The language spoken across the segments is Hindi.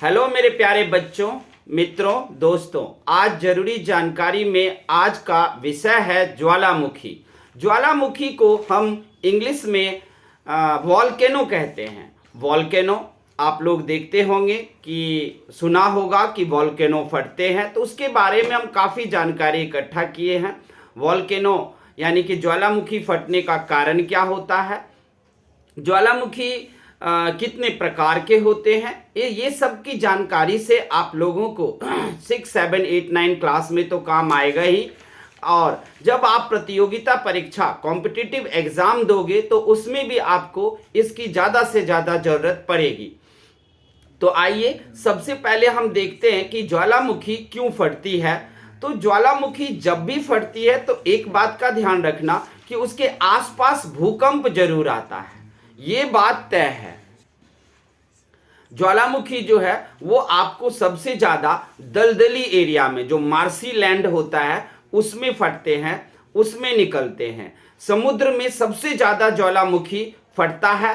हेलो मेरे प्यारे बच्चों, मित्रों, दोस्तों। आज जरूरी जानकारी में आज का विषय है ज्वालामुखी। ज्वालामुखी को हम इंग्लिश में वॉल्केनो कहते हैं। वॉल्केनो आप लोग देखते होंगे कि सुना होगा कि वॉल्केनो फटते हैं, तो उसके बारे में हम काफ़ी जानकारी इकट्ठा किए हैं। वॉल्केनो यानी कि ज्वालामुखी फटने का कारण क्या होता है, ज्वालामुखी कितने प्रकार के होते हैं, ये सब की जानकारी से आप लोगों को 6, 7, 8, 9 क्लास में तो काम आएगा ही। और जब आप प्रतियोगिता परीक्षा कॉम्पिटिटिव एग्जाम दोगे तो उसमें भी आपको इसकी ज़्यादा से ज़्यादा ज़रूरत पड़ेगी। तो आइए सबसे पहले हम देखते हैं कि ज्वालामुखी क्यों फटती है। तो ज्वालामुखी जब भी फटती है तो एक बात का ध्यान रखना कि उसके आसपास भूकंप जरूर आता है, ये बात तय है। ज्वालामुखी जो है वो आपको सबसे ज्यादा दलदली एरिया में, जो मार्सी लैंड होता है उसमें फटते हैं, उसमें निकलते हैं। समुद्र में सबसे ज्यादा ज्वालामुखी फटता है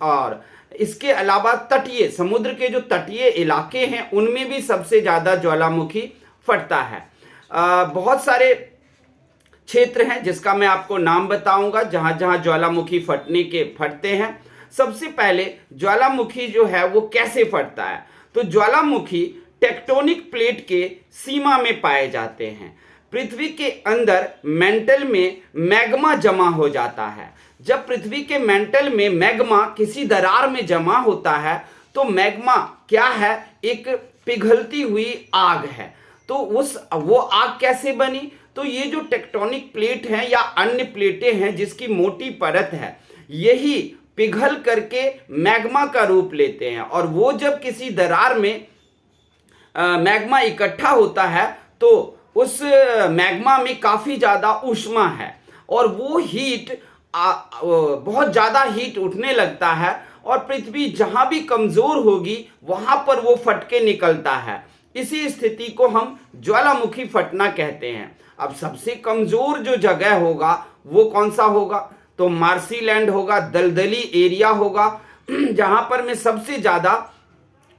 और इसके अलावा तटीय, समुद्र के जो तटीय इलाके हैं उनमें भी सबसे ज्यादा ज्वालामुखी फटता है। बहुत सारे क्षेत्र हैं जिसका मैं आपको नाम बताऊंगा जहां जहां ज्वालामुखी फटते हैं। सबसे पहले ज्वालामुखी जो है वो कैसे फटता है, तो ज्वालामुखी टेक्टोनिक प्लेट के सीमा में पाए जाते हैं। पृथ्वी के अंदर मेंटल में मैग्मा जमा हो जाता है। जब पृथ्वी के मेंटल में मैग्मा किसी दरार में जमा होता है तो मैग्मा क्या है, एक पिघलती हुई आग है। तो वो आग कैसे बनी, तो ये जो टेक्टोनिक प्लेट हैं या अन्य प्लेटें हैं जिसकी मोटी परत है, यही पिघल करके मैग्मा का रूप लेते हैं। और वो जब किसी दरार में मैग्मा इकट्ठा होता है तो उस मैग्मा में काफ़ी ज़्यादा ऊष्मा है और वो हीट बहुत ज़्यादा हीट उठने लगता है और पृथ्वी जहाँ भी कमज़ोर होगी वहाँ पर वो फट के निकलता है। इसी स्थिति को हम ज्वालामुखी फटना कहते हैं। अब सबसे कमज़ोर जो जगह होगा वो कौन सा होगा, तो मार्सी लैंड होगा, दलदली एरिया होगा, जहां पर में सबसे ज्यादा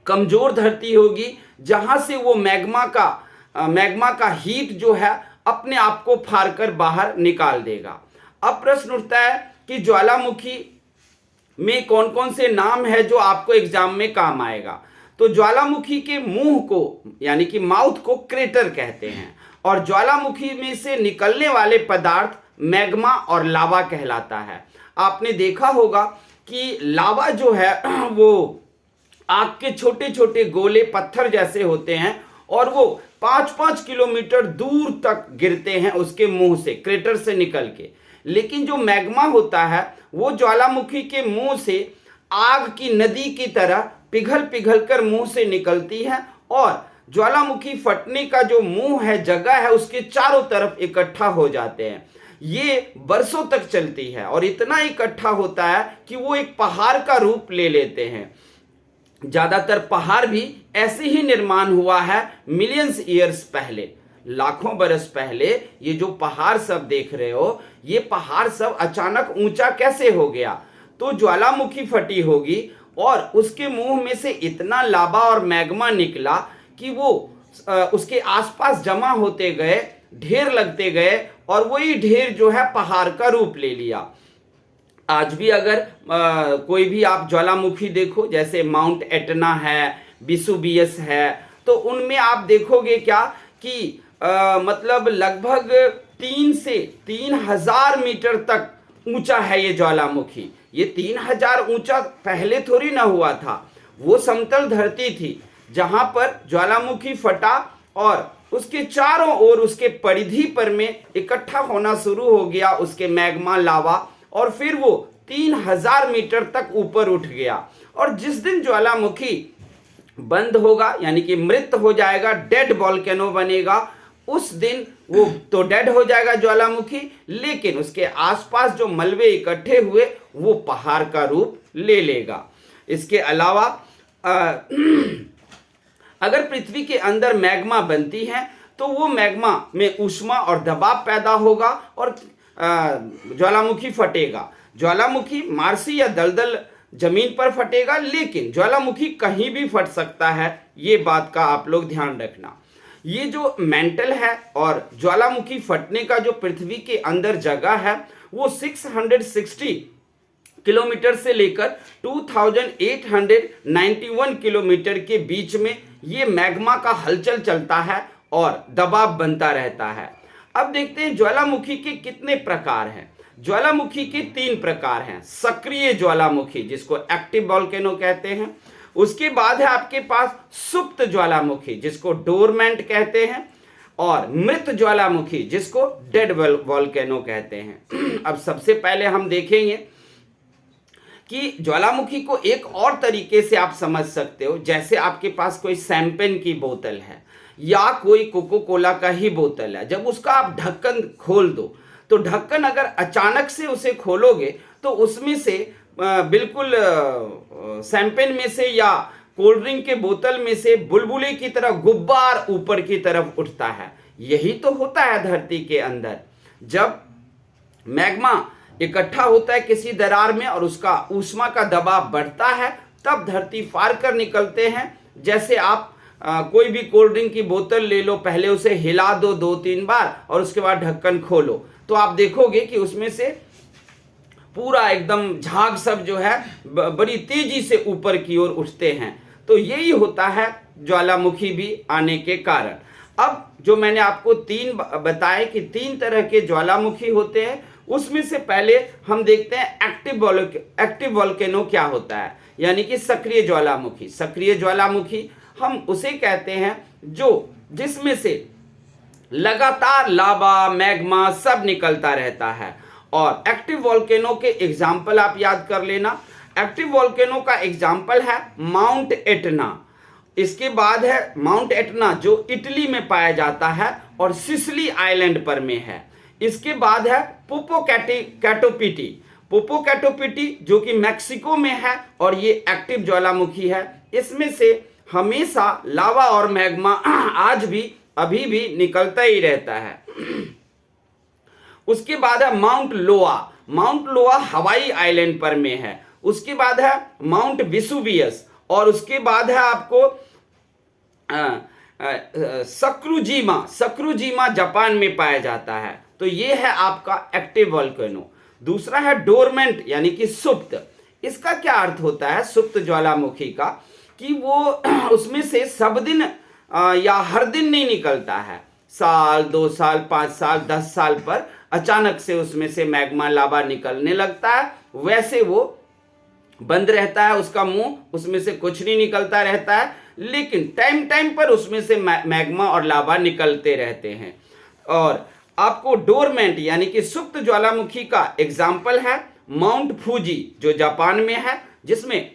कमजोर धरती होगी, जहां से वो मैग्मा का हीट जो है अपने आप को फाड़ कर बाहर निकाल देगा। अब प्रश्न उठता है कि ज्वालामुखी में कौन कौन से नाम है जो आपको एग्जाम में काम आएगा। तो ज्वालामुखी के मुंह को यानी कि माउथ को क्रेटर कहते हैं और ज्वालामुखी में से निकलने वाले पदार्थ मैग्मा और लावा कहलाता है। आपने देखा होगा कि लावा जो है वो आग के छोटे छोटे गोले पत्थर जैसे होते हैं और वो 5-5 किलोमीटर दूर तक गिरते हैं उसके मुंह से, क्रेटर से निकल के। लेकिन जो मैग्मा होता है वो ज्वालामुखी के मुंह से आग की नदी की तरह पिघल पिघल कर मुंह से निकलती है और ज्वालामुखी फटने का जो मुंह है, जगह है, उसके चारों तरफ इकट्ठा हो जाते हैं। ये बरसों तक चलती है और इतना इकट्ठा होता है कि वो एक पहाड़ का रूप ले लेते हैं। ज्यादातर पहाड़ भी ऐसे ही निर्माण हुआ है मिलियंस ईयर्स पहले, लाखों बरस पहले। ये जो पहाड़ सब देख रहे हो, ये पहाड़ सब अचानक ऊंचा कैसे हो गया, तो ज्वालामुखी फटी होगी और उसके मुंह में से इतना लावा और मैग्मा निकला कि वो उसके आसपास जमा होते गए, ढेर लगते गए और वही ढेर जो है पहाड़ का रूप ले लिया। आज भी अगर कोई भी आप ज्वालामुखी देखो, जैसे माउंट एटना है, विसुवियस है, तो उनमें आप देखोगे क्या कि मतलब लगभग 3 से 3000 मीटर तक ऊंचा है ये ज्वालामुखी। ये 3000 ऊंचा पहले थोड़ी ना हुआ था, वो समतल धरती थी जहां पर ज्वालामुखी फटा और उसके चारों ओर उसके परिधि पर में इकट्ठा होना शुरू हो गया उसके मैग्मा, लावा, और फिर वो 3000 मीटर तक ऊपर उठ गया। और जिस दिन ज्वालामुखी बंद होगा यानी कि मृत हो जाएगा, डेड वॉल्केनो बनेगा, उस दिन वो तो डेड हो जाएगा ज्वालामुखी, लेकिन उसके आसपास जो मलबे इकट्ठे हुए वो पहाड़ का रूप ले लेगा। इसके अलावा अगर पृथ्वी के अंदर मैग्मा बनती है तो वो मैग्मा में ऊष्मा और दबाव पैदा होगा और ज्वालामुखी फटेगा। ज्वालामुखी मार्सी या दलदल जमीन पर फटेगा, लेकिन ज्वालामुखी कहीं भी फट सकता है, ये बात का आप लोग ध्यान रखना। ये जो मेंटल है और ज्वालामुखी फटने का जो पृथ्वी के अंदर जगह है वो 660 किलोमीटर से लेकर 2891 किलोमीटर के बीच में ये मैग्मा का हलचल चलता है और दबाव बनता रहता है। अब देखते हैं ज्वालामुखी के कितने प्रकार हैं। ज्वालामुखी के 3 प्रकार हैं। सक्रिय ज्वालामुखी जिसको एक्टिव वोल्केनो कहते हैं, उसके बाद है आपके पास सुप्त ज्वालामुखी जिसको डोरमेंट कहते हैं, और मृत ज्वालामुखी जिसको डेड वोल्केनो कहते हैं। अब सबसे पहले हम देखेंगे कि ज्वालामुखी को एक और तरीके से आप समझ सकते हो। जैसे आपके पास कोई शैंपेन की बोतल है या कोई कोको कोला का ही बोतल है, जब उसका आप ढक्कन खोल दो तो ढक्कन अगर अचानक से उसे खोलोगे तो उसमें से बिल्कुल शैंपेन में से या कोल्ड ड्रिंक के बोतल में से बुलबुले की तरह गुब्बार ऊपर की तरफ उठता है। यही तो होता है धरती के अंदर। जब मैग्मा इकट्ठा होता है किसी दरार में और उसका ऊष्मा का दबाव बढ़ता है, तब धरती फाड़ कर निकलते हैं। जैसे आप कोई भी कोल्ड ड्रिंक की बोतल ले लो, पहले उसे हिला दो 2-3 बार और उसके बाद ढक्कन खोलो, तो आप देखोगे कि उसमें से पूरा एकदम झाग सब जो है बड़ी तेजी से ऊपर की ओर उठते हैं। तो यही होता है ज्वालामुखी भी आने के कारण। अब जो मैंने आपको 3 बताए कि 3 तरह के ज्वालामुखी होते हैं, उसमें से पहले हम देखते हैं एक्टिव वोल्केनो क्या होता है, यानी कि सक्रिय ज्वालामुखी। सक्रिय ज्वालामुखी हम उसे कहते हैं जिसमें से लगातार लावा मैग्मा सब निकलता रहता है। और एक्टिव वोल्केनो के एग्जाम्पल आप याद कर लेना। एक्टिव वोल्केनो का एग्जाम्पल है माउंट एटना, इसके बाद है माउंट एटना जो इटली में पाया जाता है और सिसिली आइलैंड पर में है। इसके बाद है पोपोकैटोपिटी जो कि मैक्सिको में है और ये एक्टिव ज्वालामुखी है। इसमें से हमेशा लावा और मैग्मा आज भी अभी भी निकलता ही रहता है। उसके बाद है माउंट लोआ हवाई आइलैंड पर में है। उसके बाद है माउंट विसुवियस और उसके बाद है आपको सक्रुजीमा जापान में पाया जाता है। तो ये है आपका एक्टिव वोल्केनो। दूसरा है डोरमेंट यानी कि सुप्त। इसका क्या अर्थ होता है सुप्त ज्वालामुखी का, कि वो उसमें से सब दिन या हर दिन नहीं निकलता है, साल 2 साल 5 साल 10 साल पर अचानक से उसमें से मैग्मा लावा निकलने लगता है। वैसे वो बंद रहता है उसका मुंह, उसमें से कुछ नहीं निकलता रहता है, लेकिन टाइम टाइम पर उसमें से मैग्मा और लावा निकलते रहते हैं। और आपको डोरमेंट यानी कि सुप्त ज्वालामुखी का एग्जाम्पल है माउंट फूजी जो जापान में है, जिसमें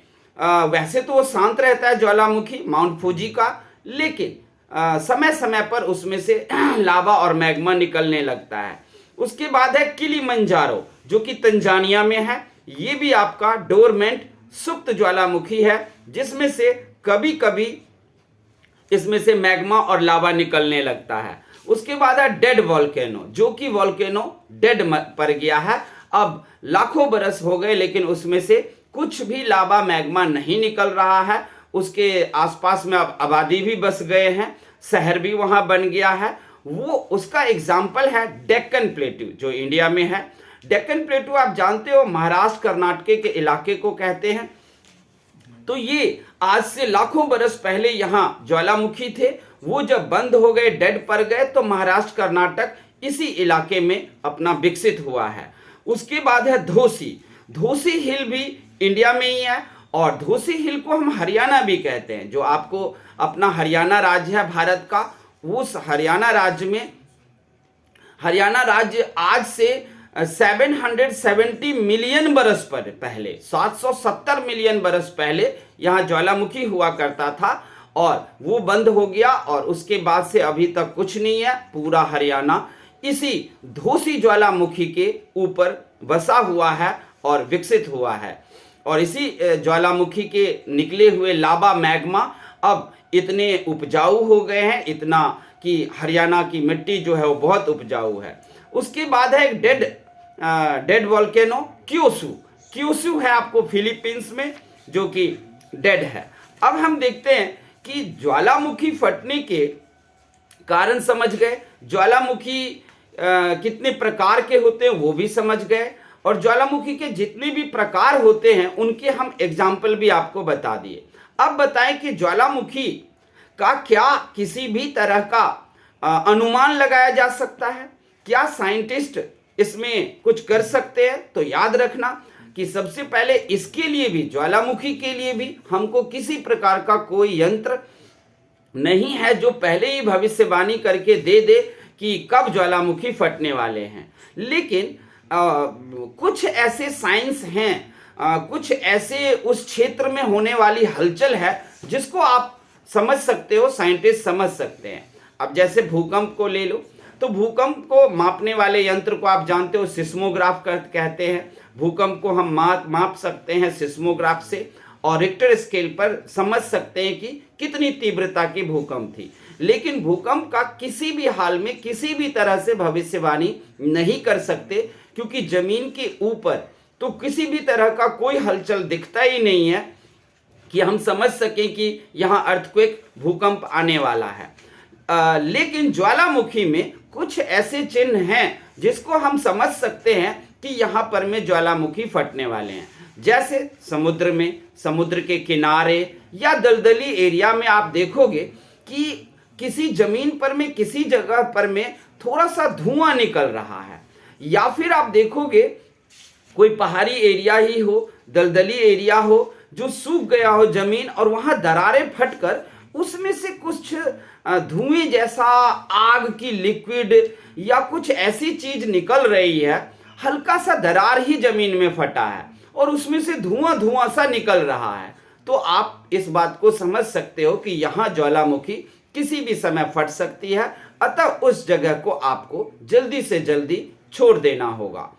वैसे तो वो शांत रहता है ज्वालामुखी माउंट फूजी का, लेकिन समय समय पर उसमें से लावा और मैग्मा निकलने लगता है। उसके बाद है किलिमंजारो जो कि तंजानिया में है। ये भी आपका डोरमेंट सुप्त ज्वालामुखी है, जिसमें से कभी कभी इसमें से मैग्मा और लावा निकलने लगता है। उसके बाद है डेड वोल्केनो जो कि वोल्केनो डेड पर गया है, अब लाखों बरस हो गए लेकिन उसमें से कुछ भी लावा मैग्मा नहीं निकल रहा है। उसके आसपास में अब आबादी भी बस गए हैं, शहर भी वहां बन गया है। वो उसका एग्जाम्पल है डेक्कन प्लेटू जो इंडिया में है। डेक्कन प्लेटू आप जानते हो महाराष्ट्र कर्नाटक के इलाके को कहते हैं। तो ये आज से लाखों बरस पहले यहाँ ज्वालामुखी थे, वो जब बंद हो गए डेड पर गए तो महाराष्ट्र कर्नाटक इसी इलाके में अपना विकसित हुआ है। उसके बाद है धोसी हिल भी इंडिया में ही है, और धोसी हिल को हम हरियाणा भी कहते हैं। जो आपको अपना हरियाणा राज्य है भारत का, उस हरियाणा राज्य में हरियाणा राज्य आज से 770 मिलियन बरस पहले 770 मिलियन बरस पहले यहाँ ज्वालामुखी हुआ करता था और वो बंद हो गया, और उसके बाद से अभी तक कुछ नहीं है। पूरा हरियाणा इसी धोसी ज्वालामुखी के ऊपर बसा हुआ है और विकसित हुआ है। और इसी ज्वालामुखी के निकले हुए लावा मैग्मा अब इतने उपजाऊ हो गए हैं, इतना कि हरियाणा की मिट्टी जो है वो बहुत उपजाऊ है। उसके बाद है एक डेड वोल्केनो क्यूशू है आपको फिलीपींस में, जो कि डेड है। अब हम देखते हैं कि ज्वालामुखी फटने के कारण समझ गए, ज्वालामुखी कितने प्रकार के होते हैं वो भी समझ गए, और ज्वालामुखी के जितने भी प्रकार होते हैं उनके हम एग्जाम्पल भी आपको बता दिए। अब बताएं कि ज्वालामुखी का क्या किसी भी तरह का अनुमान लगाया जा सकता है? क्या साइंटिस्ट इसमें कुछ कर सकते हैं? तो याद रखना कि सबसे पहले इसके लिए भी, ज्वालामुखी के लिए भी हमको किसी प्रकार का कोई यंत्र नहीं है जो पहले ही भविष्यवाणी करके दे दे कि कब ज्वालामुखी फटने वाले हैं। लेकिन कुछ ऐसे साइंस हैं, कुछ ऐसे उस क्षेत्र में होने वाली हलचल है जिसको आप समझ सकते हो, साइंटिस्ट समझ सकते हैं। अब जैसे भूकंप को ले लो, तो भूकंप को मापने वाले यंत्र को आप जानते हो सिस्मोग्राफ कहते हैं। भूकंप को हम माप सकते हैं सिस्मोग्राफ से, और रिक्टर स्केल पर समझ सकते हैं कि कितनी तीव्रता की भूकंप थी। लेकिन भूकंप का किसी भी हाल में किसी भी तरह से भविष्यवाणी नहीं कर सकते, क्योंकि जमीन के ऊपर तो किसी भी तरह का कोई हलचल दिखता ही नहीं है कि हम समझ सकें कि यहाँ अर्थक्वेक, भूकंप आने वाला है। लेकिन ज्वालामुखी में कुछ ऐसे चिन्ह हैं जिसको हम समझ सकते हैं कि यहाँ पर में ज्वालामुखी फटने वाले हैं। जैसे समुद्र में, समुद्र के किनारे या दलदली एरिया में आप देखोगे कि किसी जमीन पर में, किसी जगह पर में थोड़ा सा धुआं निकल रहा है, या फिर आप देखोगे कोई पहाड़ी एरिया ही हो, दलदली एरिया हो जो सूख गया हो जमीन, और वहां दरारें फटकर उसमें से कुछ धुएं जैसा आग की लिक्विड या कुछ ऐसी चीज निकल रही है। हल्का सा दरार ही जमीन में फटा है और उसमें से धुआं सा निकल रहा है, तो आप इस बात को समझ सकते हो कि यहाँ ज्वालामुखी किसी भी समय फट सकती है। अतः उस जगह को आपको जल्दी से जल्दी छोड़ देना होगा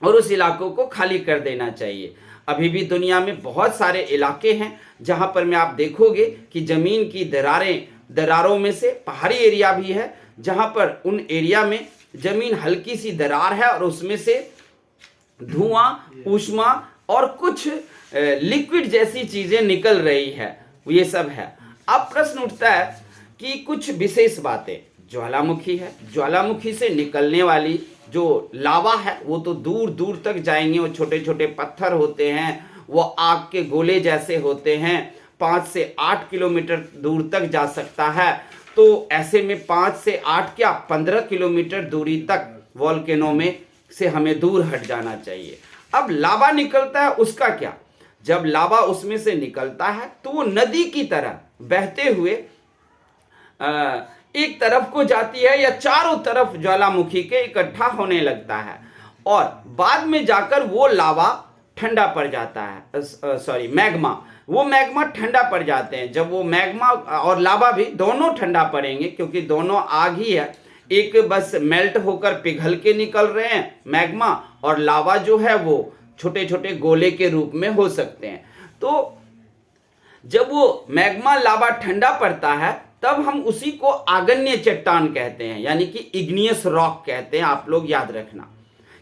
और उस इलाकों को खाली कर देना चाहिए। अभी भी दुनिया में बहुत सारे इलाके हैं जहां पर में आप देखोगे कि जमीन की दरारों में से पहाड़ी एरिया भी है, जहां पर उन एरिया में जमीन हल्की सी दरार है और उसमें से धुआं, ऊष्मा और कुछ लिक्विड जैसी चीजें निकल रही है, ये सब है। अब प्रश्न उठता है कि कुछ विशेष बातें, ज्वालामुखी है, ज्वालामुखी से निकलने वाली जो लावा है वो तो दूर दूर तक जाएंगे। वो छोटे छोटे पत्थर होते हैं, वो आग के गोले जैसे होते हैं, 5 से 8 किलोमीटर दूर तक जा सकता है। तो ऐसे में 5 से 8 क्या 15 किलोमीटर दूरी तक वॉल्केनो में से हमें दूर हट जाना चाहिए। अब लावा निकलता है, उसका क्या? जब लावा उसमें से निकलता है तो वो नदी की तरह बहते हुए एक तरफ को जाती है या चारों तरफ ज्वालामुखी के इकट्ठा होने लगता है, और बाद में जाकर वो लावा ठंडा पड़ जाता है, मैग्मा, वो मैग्मा ठंडा पड़ जाते हैं। जब वो मैग्मा और लावा भी दोनों ठंडा पड़ेंगे, क्योंकि दोनों आग ही है, एक बस मेल्ट होकर पिघल के निकल रहे हैं मैग्मा, और लावा जो है वो छोटे छोटे गोले के रूप में हो सकते हैं। तो जब वो मैग्मा लावा ठंडा पड़ता है तब हम उसी को आग्नेय चट्टान कहते हैं, यानी कि इग्नियस रॉक कहते हैं। आप लोग याद रखना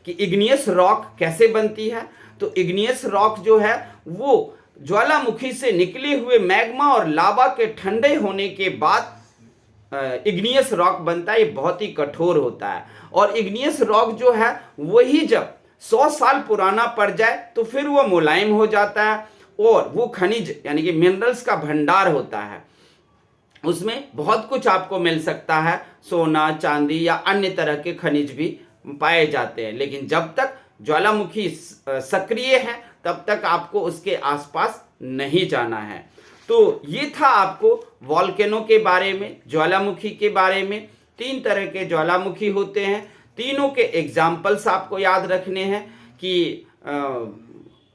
कि इग्नियस रॉक कैसे बनती है। तो इग्नियस रॉक जो है वो ज्वालामुखी से निकले हुए मैग्मा और लावा के ठंडे होने के बाद इग्नियस रॉक बनता है। ये बहुत ही कठोर होता है, और इग्नियस रॉक जो है वही जब 100 साल पुराना पड़ जाए तो फिर वो मुलायम हो जाता है, और वो खनिज यानी कि मिनरल्स का भंडार होता है। उसमें बहुत कुछ आपको मिल सकता है, सोना, चांदी या अन्य तरह के खनिज भी पाए जाते हैं। लेकिन जब तक ज्वालामुखी सक्रिय है तब तक आपको उसके आसपास नहीं जाना है। तो ये था आपको वॉल्केनो के बारे में, ज्वालामुखी के बारे में। 3 तरह के ज्वालामुखी होते हैं, तीनों के एग्जाम्पल्स आपको याद रखने हैं कि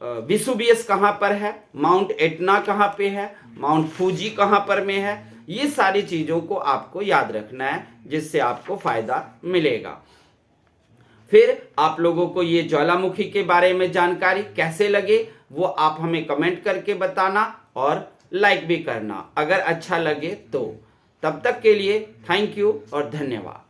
विसुवियस कहाँ पर है, माउंट एटना कहाँ पे है, माउंट फूजी कहाँ पर में है। ये सारी चीज़ों को आपको याद रखना है, जिससे आपको फायदा मिलेगा। फिर आप लोगों को ये ज्वालामुखी के बारे में जानकारी कैसे लगे वो आप हमें कमेंट करके बताना और लाइक भी करना अगर अच्छा लगे तो। तब तक के लिए थैंक यू और धन्यवाद।